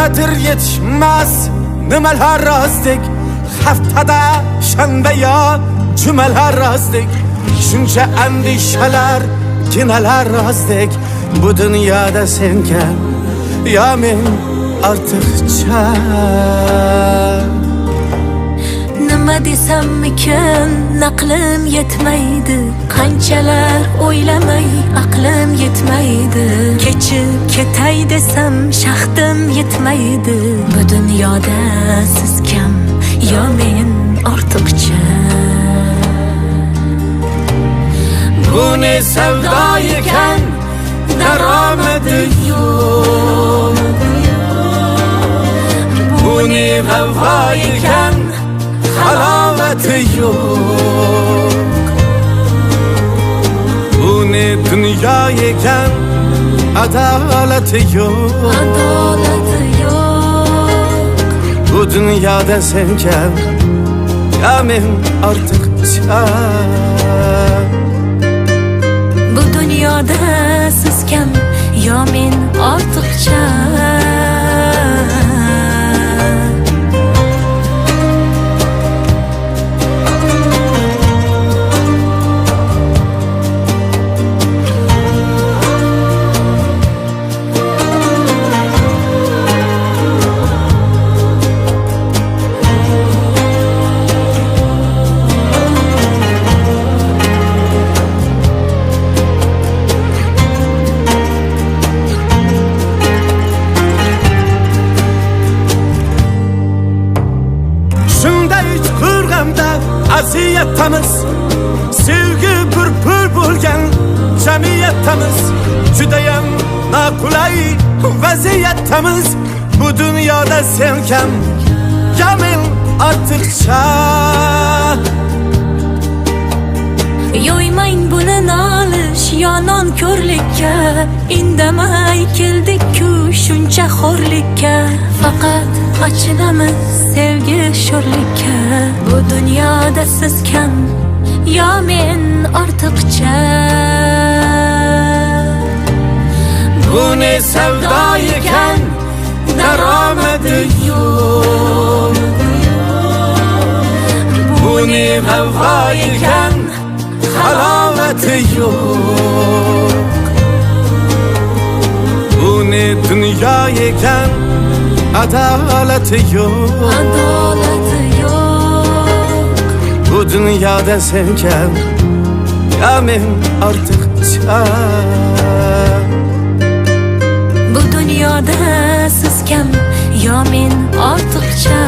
Qadr yetishmas nimalar rostdek, haftada shanba yo jumalar rostdek, shuncha andishalar ginalar rostdek. Bu dunyoda senkan yo men ortiqcha. Nima desammikin aqlim yetmaydi, qanchalar o'ylamay aqlim yetmaydi. Kechib ketay desam shahdim yetmaydi. Bu dunyoda siz kam yo men ortiqcha. Bu ne sevda ekan, daromadi yo'q. Bu ne vafo ekan, halovati yo'q. Bu ne dunyo ekan, adolati yo'q. Adolati yo'q. Bu dunyoda senkan yo men ortiqcha. Bu dunyoda siz kam yo men ortiqcha. Aziyatimiz, sevgi pur bo'lgan jamiyatimiz, judayam noqulay vaziyatimiz. Bu dunyoda sen kam yo men ortiqcha. Yo'ymang buni nolish yonon ko'rlikka, indamay keldik-ku shuncha xo'rlikka. Faqat achinamiz sevgi sho'rlikka. Bu dunyoda siz kam yo men ortiqcha. Bu ne sevda ekan, daromadi yo'q. Bu ne vafo ekan, halovati yo'q. Bu ne dunyo ekan, adolati yo'q. Adolati yo'q. Bu dunyoda senkan yo men ortiqcha. Bu dunyoda siz kam yo men ortiqcha.